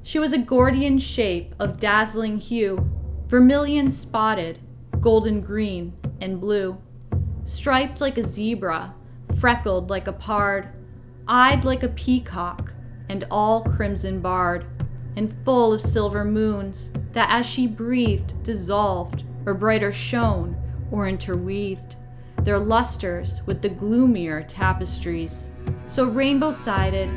She was a Gordian shape of dazzling hue, vermilion spotted, golden green, and blue, striped like a zebra, freckled like a pard, eyed like a peacock, and all crimson barred, and full of silver moons that as she breathed dissolved, or brighter shone, or interweaved, their lustres with the gloomier tapestries. So rainbow-sided,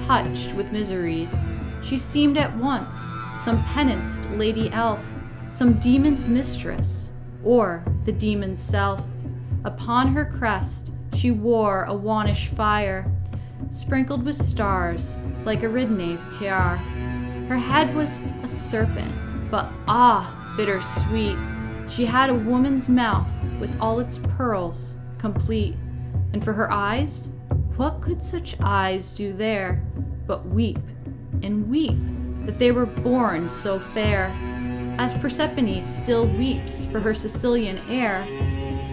touched with miseries, she seemed at once some penanced lady elf, some demon's mistress, or the demon's self. Upon her crest she wore a wannish fire, sprinkled with stars like Ariadne's tiara. Her head was a serpent, but bittersweet. She had a woman's mouth with all its pearls complete, and for her eyes, what could such eyes do there but weep and weep that they were born so fair? As Persephone still weeps for her Sicilian heir,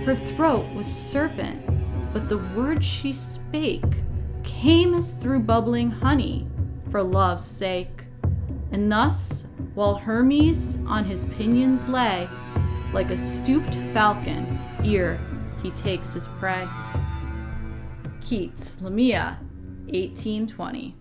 her throat was serpent, but the words she spake came as through bubbling honey for love's sake. And thus, while Hermes on his pinions lay, like a stooped falcon, ere he takes his prey. Keats, Lamia, 1820.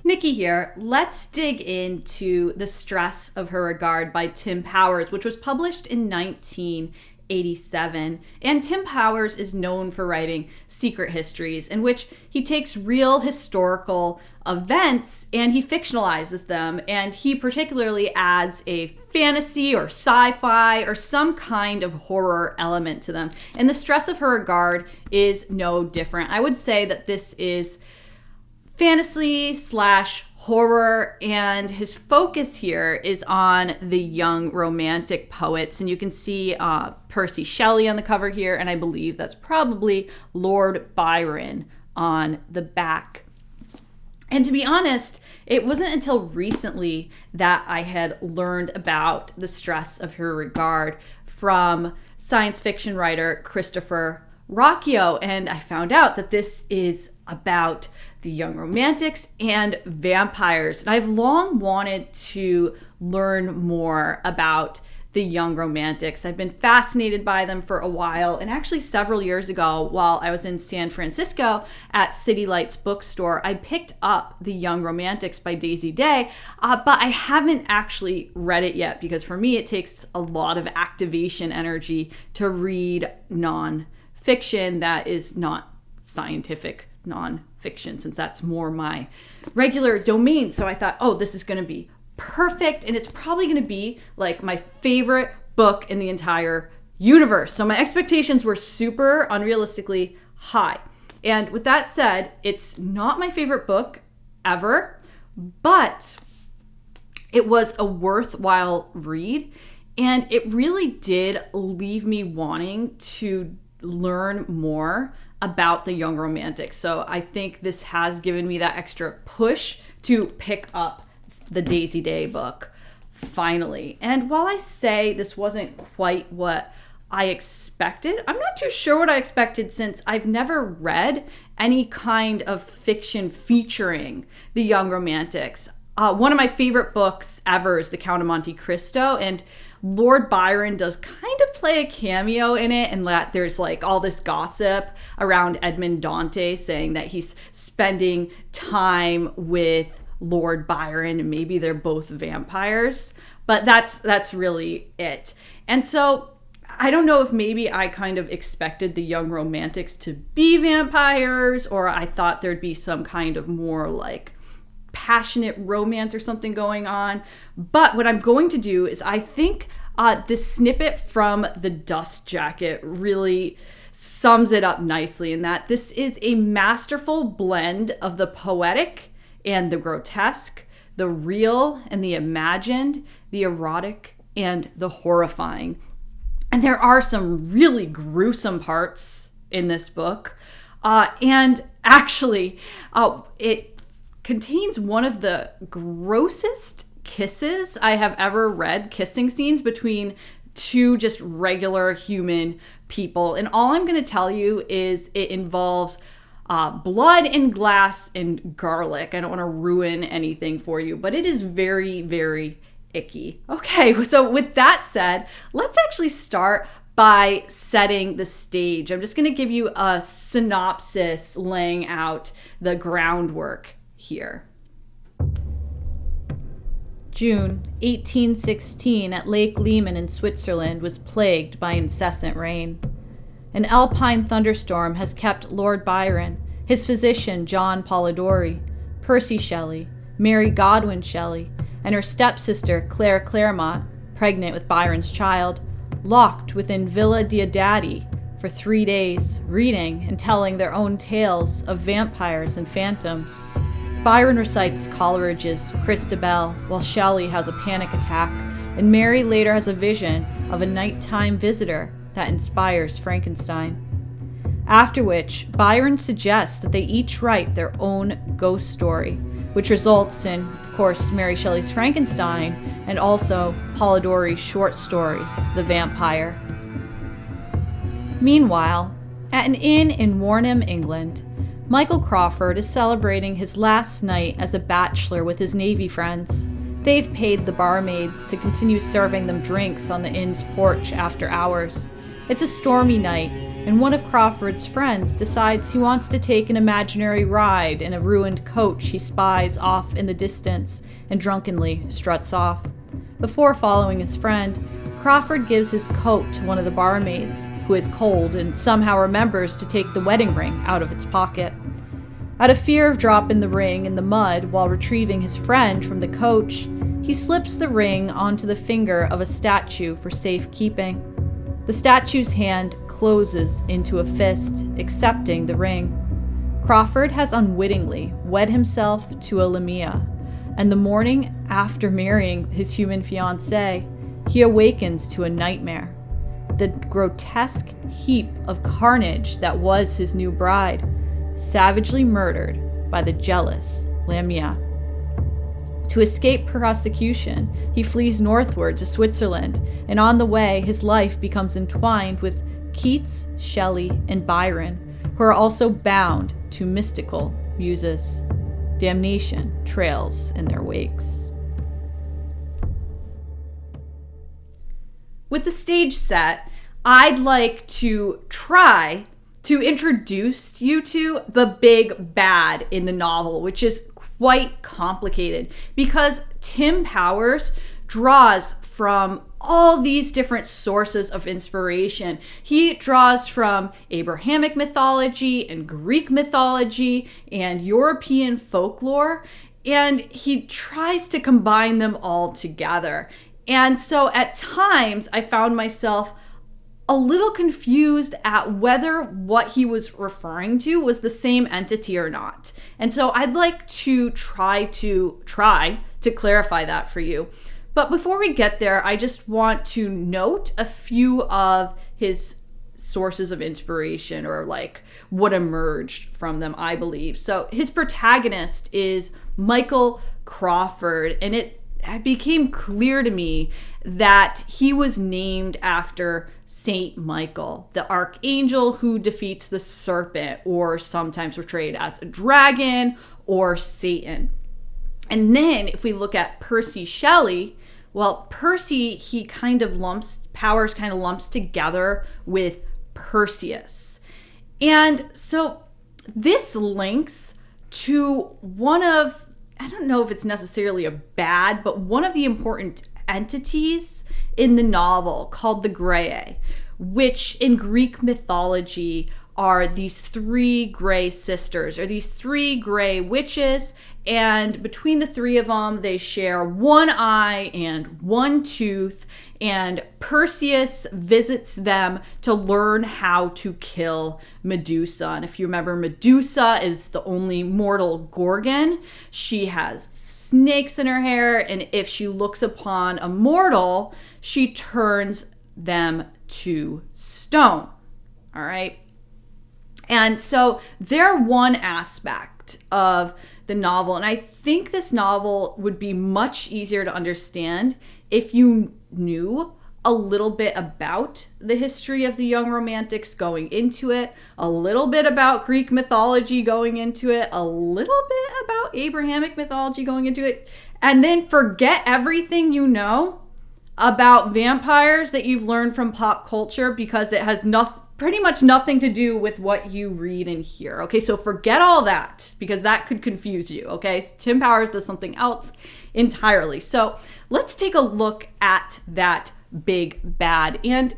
Nikki here. Let's dig into The Stress of Her Regard by Tim Powers, which was published in 1987. And Tim Powers is known for writing secret histories in which he takes real historical events and he fictionalizes them, and he particularly adds a fantasy or sci-fi or some kind of horror element to them. And The Stress of Her Regard is no different. I would say that this is fantasy / horror, and his focus here is on the young romantic poets. And you can see Percy Shelley on the cover here, and I believe that's probably Lord Byron on the back. And to be honest, it wasn't until recently that I had learned about The Stress of Her Regard from science fiction writer Christopher Rocchio, and I found out that this is about the young romantics and vampires. And I've long wanted to learn more about the young romantics. I've been fascinated by them for a while, and actually several years ago while I was in San Francisco at City Lights bookstore, I picked up The Young Romantics by Daisy Day, but I haven't actually read it yet because for me it takes a lot of activation energy to read non-fiction that is not scientific non-fiction, since that's more my regular domain. So I thought, oh, this is going to be perfect, and it's probably going to be like my favorite book in the entire universe. So my expectations were super unrealistically high. And with that said, it's not my favorite book ever, but it was a worthwhile read, and it really did leave me wanting to learn more about the young romantics. So I think this has given me that extra push to pick up the Daisy Day book finally. And while I say this wasn't quite what I expected, I'm not too sure what I expected, since I've never read any kind of fiction featuring the young romantics. One of my favorite books ever is The Count of Monte Cristo, and Lord Byron does kind of play a cameo in it, and that there's like all this gossip around Edmond Dante saying that he's spending time with Lord Byron and maybe they're both vampires, but that's really it. And so I don't know if maybe I kind of expected the young romantics to be vampires, or I thought there'd be some kind of more like passionate romance or something going on. But what I'm going to do is I think this snippet from The Dust Jacket really sums it up nicely, in that this is a masterful blend of the poetic and the grotesque, the real and the imagined, the erotic and the horrifying. And there are some really gruesome parts in this book. And actually, it contains one of the grossest kisses I have ever read, kissing scenes between two just regular human people. And all I'm going to tell you is it involves blood and glass and garlic. I don't want to ruin anything for you, but it is very, very icky. Okay, so with that said, let's actually start by setting the stage. I'm just going to give you a synopsis laying out the groundwork here. June 1816 at Lake Leman in Switzerland was plagued by incessant rain. An alpine thunderstorm has kept Lord Byron, his physician John Polidori, Percy Shelley, Mary Godwin Shelley, and her stepsister Claire Claremont, pregnant with Byron's child, locked within Villa Diodati for 3 days, reading and telling their own tales of vampires and phantoms. Byron recites Coleridge's Christabel, while Shelley has a panic attack, and Mary later has a vision of a nighttime visitor that inspires Frankenstein. After which, Byron suggests that they each write their own ghost story, which results in, of course, Mary Shelley's Frankenstein, and also Polidori's short story, The Vampire. Meanwhile, at an inn in Warnham, England, Michael Crawford is celebrating his last night as a bachelor with his Navy friends. They've paid the barmaids to continue serving them drinks on the inn's porch after hours. It's a stormy night, and one of Crawford's friends decides he wants to take an imaginary ride in a ruined coach he spies off in the distance and drunkenly struts off. Before following his friend, Crawford gives his coat to one of the barmaids, who is cold and somehow remembers to take the wedding ring out of its pocket. Out of fear of dropping the ring in the mud while retrieving his friend from the coach, he slips the ring onto the finger of a statue for safekeeping. The statue's hand closes into a fist, accepting the ring. Crawford has unwittingly wed himself to a Lamia, and the morning after marrying his human fiancée, he awakens to a nightmare. The grotesque heap of carnage that was his new bride, savagely murdered by the jealous Lamia. To escape prosecution, he flees northward to Switzerland, and on the way, his life becomes entwined with Keats, Shelley, and Byron, who are also bound to mystical muses. Damnation trails in their wakes. With the stage set, I'd like to try to introduce you to the big bad in the novel, which is quite complicated because Tim Powers draws from all these different sources of inspiration. He draws from Abrahamic mythology and Greek mythology and European folklore, and he tries to combine them all together. And so at times I found myself a little confused at whether what he was referring to was the same entity or not. And so I'd like to try to clarify that for you. But before we get there, I just want to note a few of his sources of inspiration, or like what emerged from them, I believe. So his protagonist is Michael Crawford, and it became clear to me that he was named after Saint Michael, the archangel who defeats the serpent, or sometimes portrayed as a dragon or Satan. And then if we look at Percy Shelley, well, Percy, Powers kind of lumps together with Perseus. And so this links to one of, I don't know if it's necessarily a bad, but one of the important entities in the novel called the Graeae, which in Greek mythology are these three gray sisters, or these three gray witches, and between the three of them, they share one eye and one tooth, and Perseus visits them to learn how to kill Medusa. And if you remember, Medusa is the only mortal Gorgon. She has snakes in her hair, and if she looks upon a mortal, she turns them to stone. All right. And so they're one aspect of the novel. And I think this novel would be much easier to understand if you knew a little bit about the history of the young romantics going into it, a little bit about Greek mythology going into it, a little bit about Abrahamic mythology going into it, and then forget everything you know about vampires that you've learned from pop culture because it has pretty much nothing to do with what you read and hear. Okay, so forget all that because that could confuse you. Okay, Tim Powers does something else entirely. So let's take a look at that big bad. And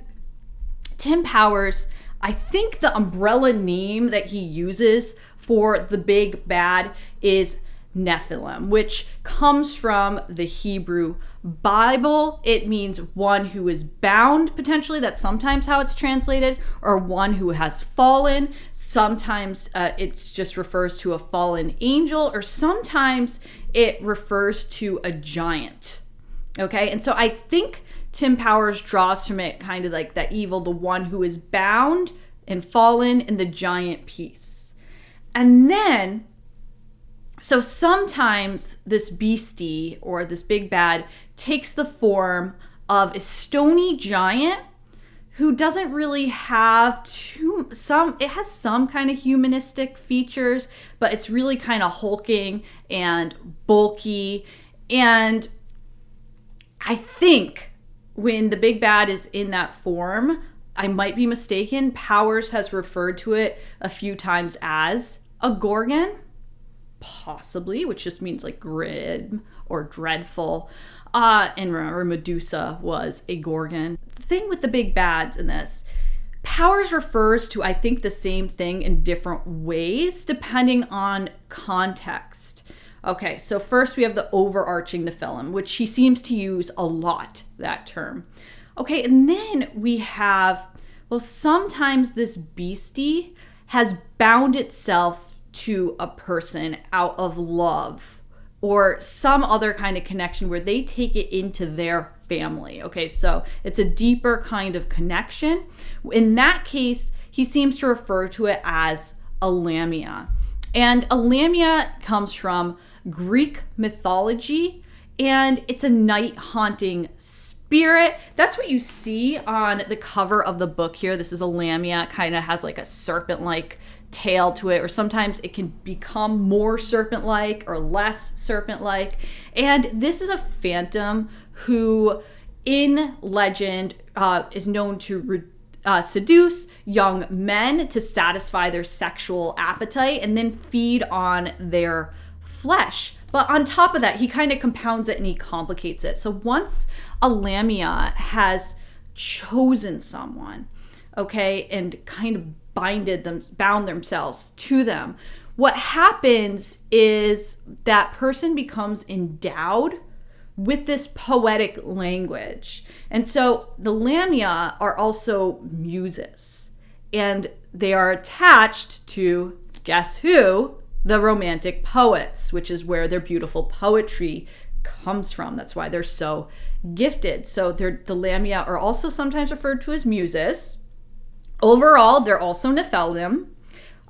Tim Powers, I think the umbrella name that he uses for the big bad is Nephilim, which comes from the Hebrew Bible. It means one who is bound, potentially. That's sometimes how it's translated, or one who has fallen. Sometimes it just refers to a fallen angel, or sometimes it refers to a giant. Okay, and so I think Tim Powers draws from it kind of like that evil, the one who is bound and fallen, and the giant piece. And then so sometimes this beastie or this big bad takes the form of a stony giant who doesn't really have it has some kind of humanistic features, but it's really kind of hulking and bulky. And I think when the big bad is in that form, I might be mistaken, Powers has referred to it a few times as a Gorgon. Possibly, which just means like grim or dreadful. And remember, Medusa was a Gorgon. The thing with the big bads in this, Powers refers to, I think, the same thing in different ways depending on context. Okay, so first we have the overarching Nephilim, which he seems to use a lot, that term. Okay, and then we have, well, sometimes this beastie has bound itself to a person out of love or some other kind of connection where they take it into their family. Okay, so it's a deeper kind of connection. In that case, he seems to refer to it as a lamia. And a lamia comes from Greek mythology, and it's a night haunting spirit. That's what you see on the cover of the book here. This is a lamia. It kind of has like a serpent-like tail to it, or sometimes it can become more serpent-like or less serpent-like. And this is a phantom who, in legend, is known to seduce young men to satisfy their sexual appetite and then feed on their flesh. But on top of that, he kind of compounds it and he complicates it. So once a lamia has chosen someone, okay, and kind of bound themselves to them, what happens is that person becomes endowed with this poetic language. And so the lamia are also muses, and they are attached to, guess who? The romantic poets, which is where their beautiful poetry comes from. That's why they're so gifted. So the lamia are also sometimes referred to as muses. Overall, they're also Nephilim.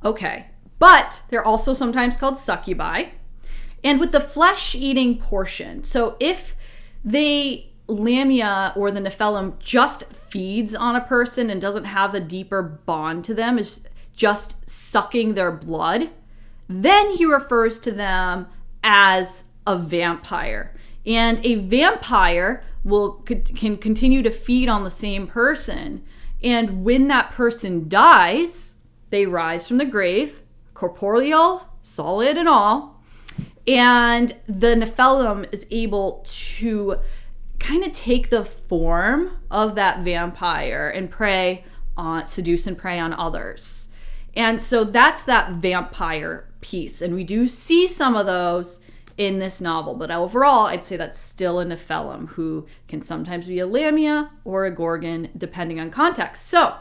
Okay, but they're also sometimes called succubi. And with the flesh-eating portion, so if the lamia or the Nephilim just feeds on a person and doesn't have a deeper bond to them, is just sucking their blood, then he refers to them as a vampire. And a vampire can continue to feed on the same person. And when that person dies, they rise from the grave, corporeal, solid and all. And the Nephilim is able to kind of take the form of that vampire and seduce and prey on others. And so that's that vampire piece. And we do see some of those in this novel. But overall, I'd say that's still a Nephilim, who can sometimes be a Lamia or a Gorgon, depending on context. So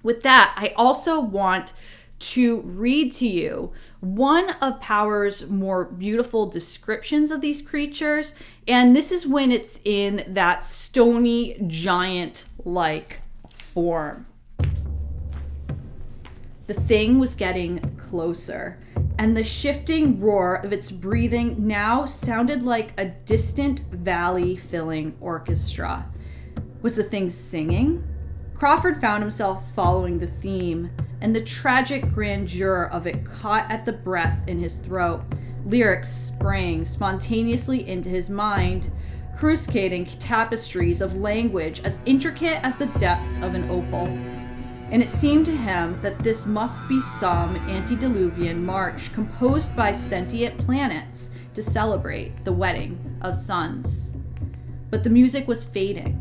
with that, I also want to read to you one of Power's more beautiful descriptions of these creatures. And this is when it's in that stony giant-like form. The thing was getting closer, and the shifting roar of its breathing now sounded like a distant valley-filling orchestra. Was the thing singing? Crawford found himself following the theme, and the tragic grandeur of it caught at the breath in his throat. Lyrics sprang spontaneously into his mind, cruscading tapestries of language as intricate as the depths of an opal. And it seemed to him that this must be some antediluvian march composed by sentient planets to celebrate the wedding of suns. But the music was fading,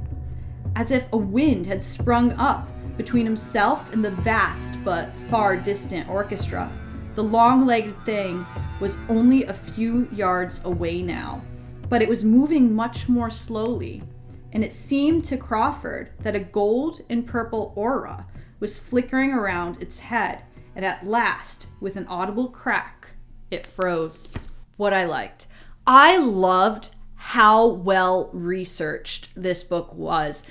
as if a wind had sprung up between himself and the vast but far distant orchestra. The long-legged thing was only a few yards away now, but it was moving much more slowly, and it seemed to Crawford that a gold and purple aura was flickering around its head, and at last, with an audible crack, it froze. What I liked. I loved how well researched this book was.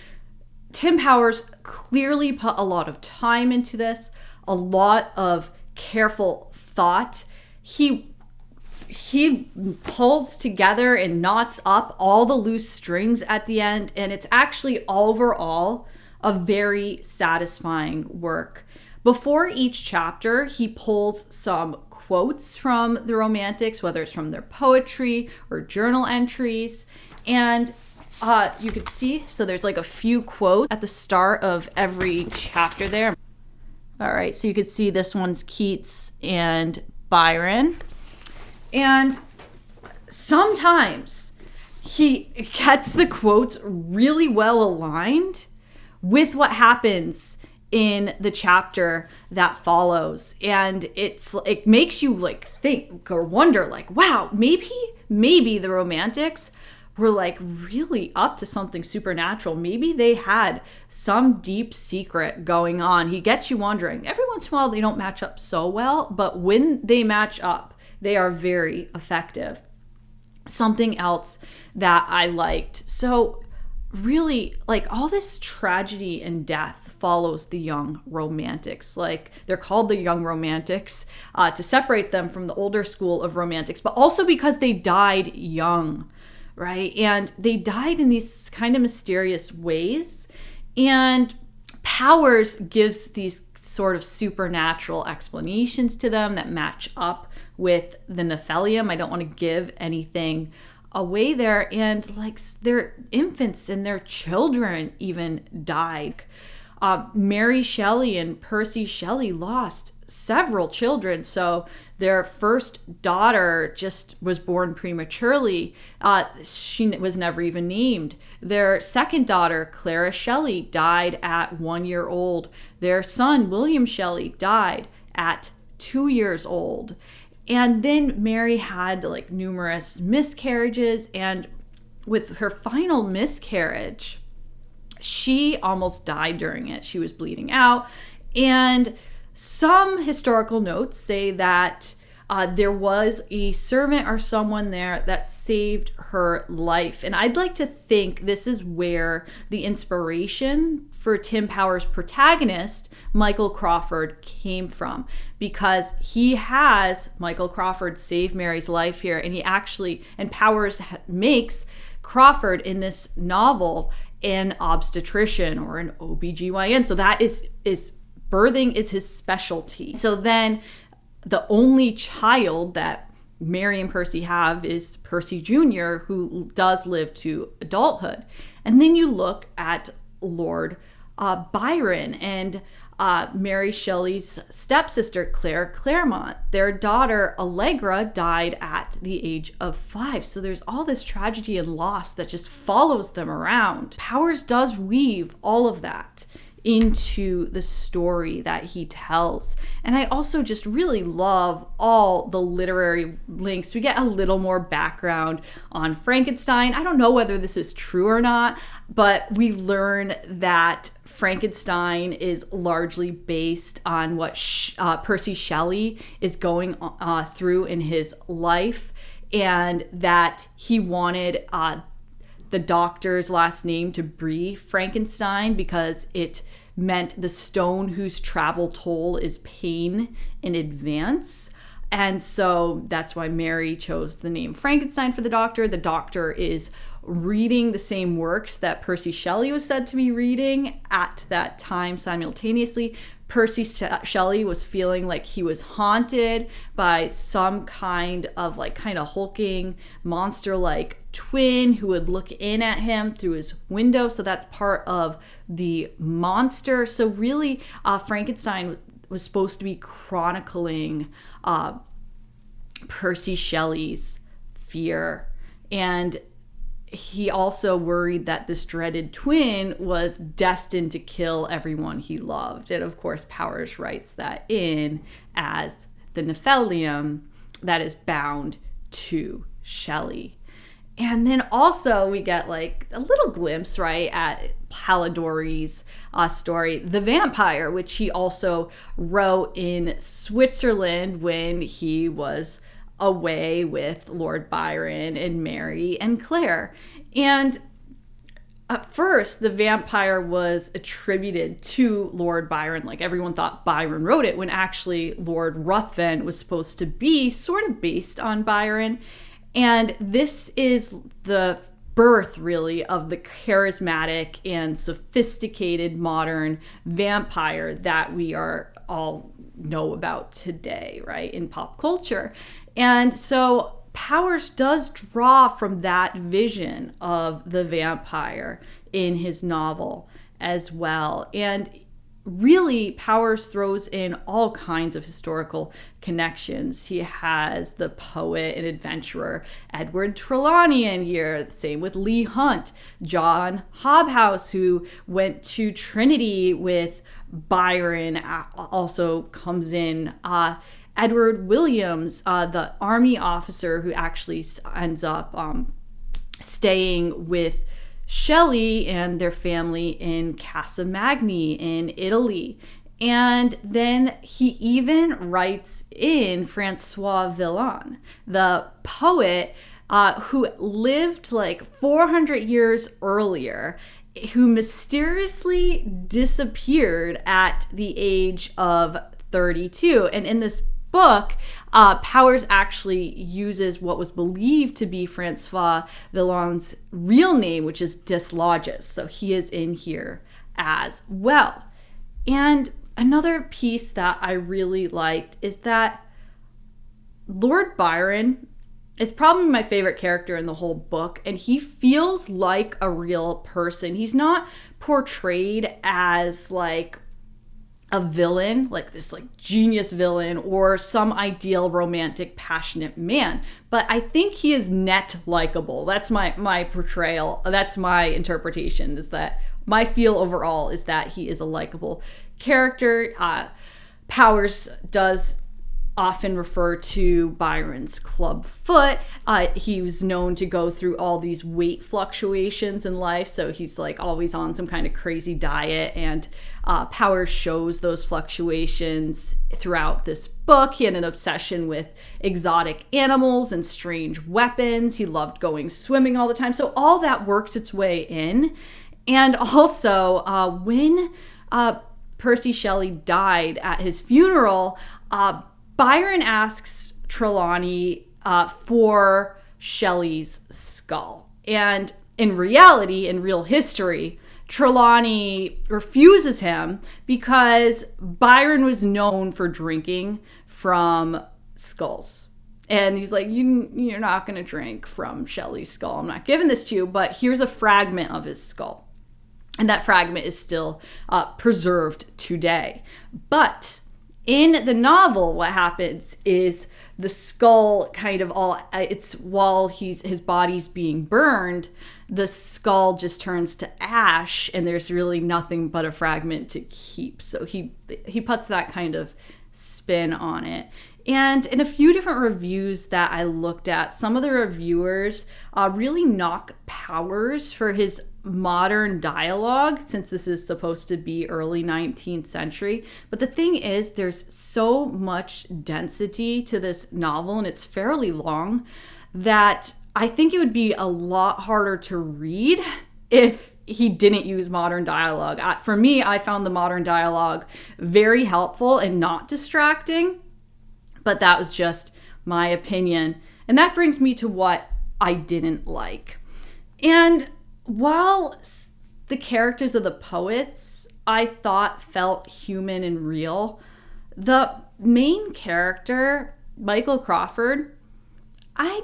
Tim Powers clearly put a lot of time into this, a lot of careful thought. He pulls together and knots up all the loose strings at the end, and it's actually overall a very satisfying work. Before each chapter, he pulls some quotes from the Romantics, whether it's from their poetry or journal entries, and you could see, so there's like a few quotes at the start of every chapter there. All right, so you could see this one's Keats and Byron. And sometimes he gets the quotes really well aligned with what happens in the chapter that follows. And it makes you like think or wonder like, wow, maybe the Romantics were like really up to something supernatural. Maybe they had some deep secret going on. He gets you wondering. Every once in a while they don't match up so well, but when they match up, they are very effective. Something else that I liked. So really, like, all this tragedy and death follows the young Romantics. Like, they're called the young Romantics to separate them from the older school of Romantics, but also because they died young, right? And they died in these kind of mysterious ways. And Powers gives these sort of supernatural explanations to them that match up with the Nephilim. I don't want to give anything away there. And like their infants and their children even died. Mary Shelley and Percy Shelley lost several children. So their first daughter just was born prematurely. She was never even named. Their second daughter, Clara Shelley, died at 1 year old. Their son, William Shelley, died at 2 years old. And then Mary had like numerous miscarriages, and with her final miscarriage, she almost died during it. She was bleeding out. And some historical notes say that there was a servant or someone there that saved her life. And I'd like to think this is where the inspiration for Tim Powers' protagonist, Michael Crawford, came from, because he has Michael Crawford save Mary's life here. And Powers makes Crawford in this novel an obstetrician or an OBGYN. So that is birthing is his specialty. So then the only child that Mary and Percy have is Percy Jr., who does live to adulthood. And then you look at Lord Byron and Mary Shelley's stepsister, Claire Claremont. Their daughter, Allegra, died at the age of 5. So there's all this tragedy and loss that just follows them around. Powers does weave all of that into the story that he tells. And I also just really love all the literary links. We get a little more background on Frankenstein. I don't know whether this is true or not, but we learn that Frankenstein is largely based on what Percy Shelley is going through in his life, and that he wanted the doctor's last name to be Frankenstein because it meant the stone whose travel toll is pain in advance. And so that's why Mary chose the name Frankenstein for the doctor. The doctor is reading the same works that Percy Shelley was said to be reading at that time simultaneously. Percy Shelley was feeling like he was haunted by some kind of hulking monster-like twin who would look in at him through his window. So that's part of the monster. So really, Frankenstein was supposed to be chronicling Percy Shelley's fear. And he also worried that this dreaded twin was destined to kill everyone he loved. And of course, Powers writes that in as the Nephilim that is bound to Shelley. And then also we get a little glimpse, right, at Polidori's story, The Vampire, which he also wrote in Switzerland when he was away with Lord Byron and Mary and Claire. And at first, The Vampire was attributed to Lord Byron. Everyone thought Byron wrote it, when actually Lord Ruthven was supposed to be sort of based on Byron. And this is the birth, really, of the charismatic and sophisticated modern vampire that we are all know about today, right, in pop culture. And so Powers does draw from that vision of the vampire in his novel as well. And really, Powers throws in all kinds of historical connections. He has the poet and adventurer Edward Trelawney in here, same with Leigh Hunt, John Hobhouse, who went to Trinity with Byron, also comes in. Edward Williams, the army officer who actually ends up staying with Shelley and their family in Casa Magni in Italy. And then he even writes in Francois Villon, the poet who lived 400 years earlier, who mysteriously disappeared at the age of 32. And in this book, Powers actually uses what was believed to be Francois Villon's real name, which is Dislodges. So he is in here as well. And another piece that I really liked is that Lord Byron is probably my favorite character in the whole book, and he feels like a real person. He's not portrayed as a villain, this genius villain or some ideal romantic passionate man, but I think he is net likable. That's my portrayal. That's my interpretation, is that my feel overall is that he is a likable character. Powers does often refer to Byron's club foot. He was known to go through all these weight fluctuations in life, so he's always on some kind of crazy diet, and Powers shows those fluctuations throughout this book. He had an obsession with exotic animals and strange weapons. He loved going swimming all the time, so all that works its way in. And also, when Percy Shelley died at his funeral, Byron asks Trelawney for Shelley's skull. And in reality, in real history, Trelawney refuses him because Byron was known for drinking from skulls. And he's like, you're not going to drink from Shelley's skull. I'm not giving this to you, but here's a fragment of his skull. And that fragment is still preserved today. But In the novel, what happens is the skull kind of it's while his body's being burned, the skull just turns to ash and there's really nothing but a fragment to keep. So he puts that kind of spin on it. And in a few different reviews that I looked at, some of the reviewers really knock Powers for his modern dialogue, since this is supposed to be early 19th century. But the thing is, there's so much density to this novel, and it's fairly long, that I think it would be a lot harder to read if he didn't use modern dialogue. For me, I found the modern dialogue very helpful and not distracting. But that was just my opinion. And that brings me to what I didn't like. And while the characters of the poets, I thought felt human and real, the main character, Michael Crawford, I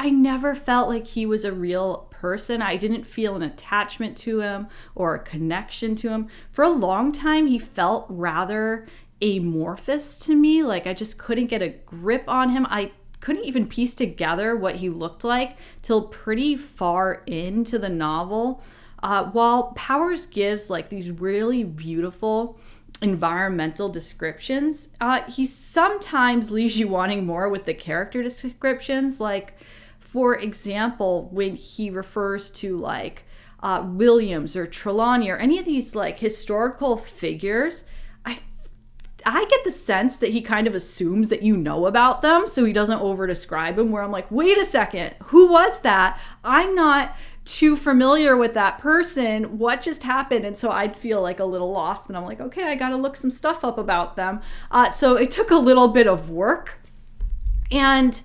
never felt like he was a real person. I didn't feel an attachment to him or a connection to him. For a long time, he felt rather amorphous to me. Like I just couldn't get a grip on him. I couldn't even piece together what he looked like till pretty far into the novel. While Powers gives like these really beautiful environmental descriptions, he sometimes leaves you wanting more with the character descriptions. Like, for example, when he refers to like Williams or Trelawney or any of these like historical figures, I get the sense that he kind of assumes that you know about them, so he doesn't over-describe them, where I'm like, wait a second, who was that? I'm not too familiar with that person. What just happened? And so I'd feel like a little lost, and I'm like, okay, I gotta look some stuff up about them. So it took a little bit of work. And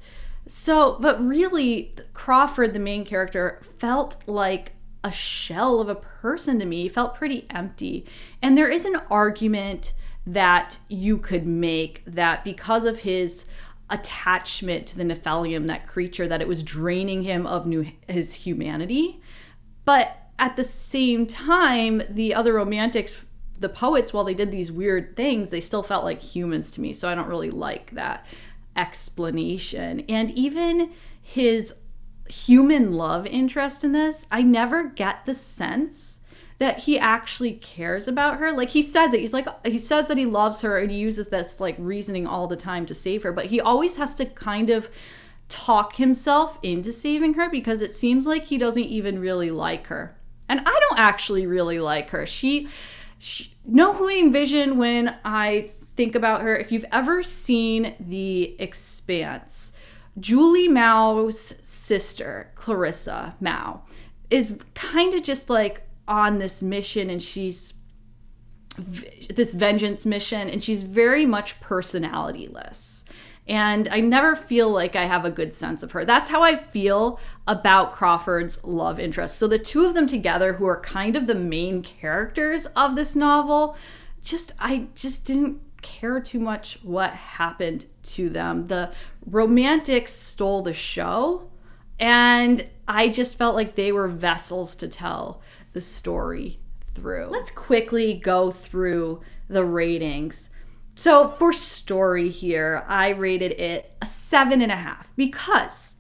so, but really, Crawford, the main character, felt like a shell of a person to me. He felt pretty empty. And there is an argument that you could make that because of his attachment to the Nephilim, that creature, that it was draining him of his humanity. But at the same time, the other romantics, the poets, while they did these weird things, they still felt like humans to me. So I don't really like that explanation. And even his human love interest in this, I never get the sense that he actually cares about her. Like he says it, he says that he loves her, and he uses this like reasoning all the time to save her, but he always has to kind of talk himself into saving her, because it seems like he doesn't even really like her. And I don't actually really like her. She know who I envision when I think about her. If you've ever seen The Expanse, Julie Mao's sister, Clarissa Mao, is kind of just like on this mission, and she's this vengeance mission, and she's very much personalityless. And I never feel like I have a good sense of her. That's how I feel about Crawford's love interest. So the two of them together, who are kind of the main characters of this novel, I just didn't care too much what happened to them. The romantics stole the show, and I just felt like they were vessels to tell the story through. Let's quickly go through the ratings. So for story here, I rated it a 7.5 because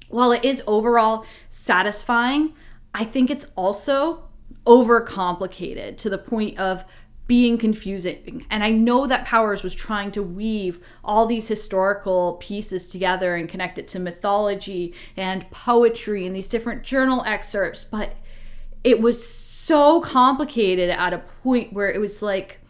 while it is overall satisfying, I think it's also overcomplicated to the point of being confusing. And I know that Powers was trying to weave all these historical pieces together and connect it to mythology and poetry and these different journal excerpts, but it was so complicated at a point where it was like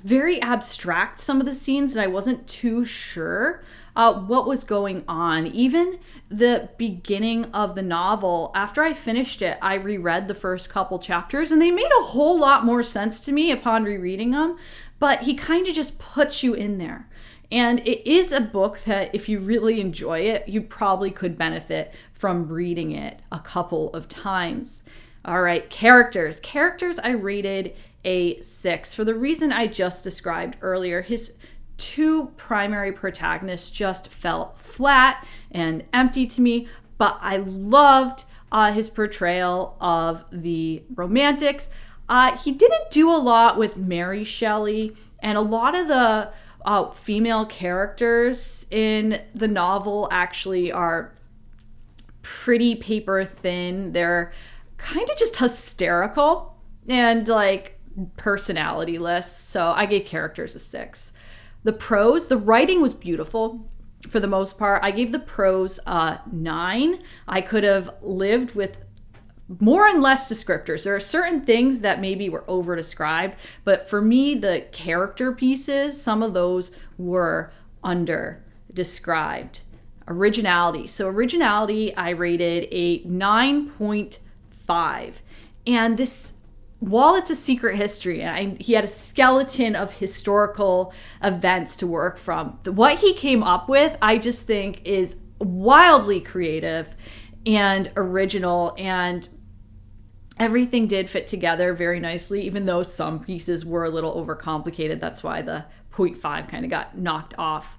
very abstract, some of the scenes, and I wasn't too sure what was going on. Even the beginning of the novel, after I finished it, I reread the first couple chapters, and they made a whole lot more sense to me upon rereading them, but he kind of just puts you in there. And it is a book that if you really enjoy it, you probably could benefit from reading it a couple of times. All right, characters. Characters I rated a 6 for the reason I just described earlier. His two primary protagonists just felt flat and empty to me, but I loved his portrayal of the romantics. He didn't do a lot with Mary Shelley And a lot of the female characters in the novel actually are pretty paper thin. They're kind of just hysterical and like personality-less. So I gave characters a 6. The prose, the writing was beautiful for the most part. I gave the prose a 9. I could have lived with more and less descriptors. There are certain things that maybe were over described, but for me, the character pieces, some of those were under described. Originality. So originality, I rated a 9.5. And this, while it's a secret history, and he had a skeleton of historical events to work from, what he came up with, I just think is wildly creative and original, and everything did fit together very nicely, even though some pieces were a little overcomplicated. That's why the 0.5 kind of got knocked off.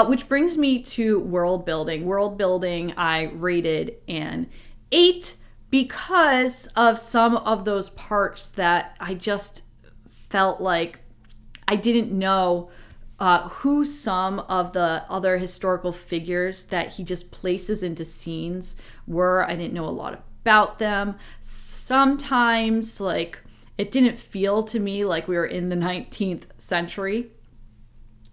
Which brings me to world building. World building, I rated an 8 because of some of those parts that I just felt like I didn't know who some of the other historical figures that he just places into scenes were. I didn't know a lot about them. Sometimes, like, it didn't feel to me like we were in the 19th century.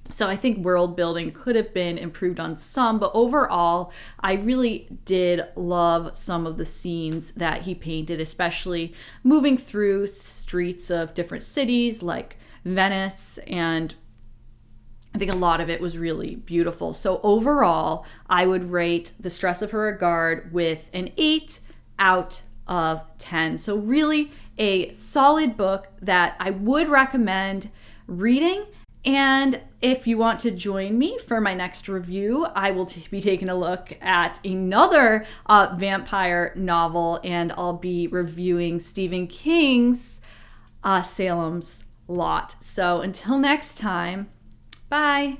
So I think world building could have been improved on some, but overall, I really did love some of the scenes that he painted, especially moving through streets of different cities like Venice, and I think a lot of it was really beautiful. So overall, I would rate The Stress of Her Regard with an 8 out of 10. So really a solid book that I would recommend reading. And if you want to join me for my next review, I will be taking a look at another vampire novel, and I'll be reviewing Stephen King's Salem's Lot. So until next time, bye.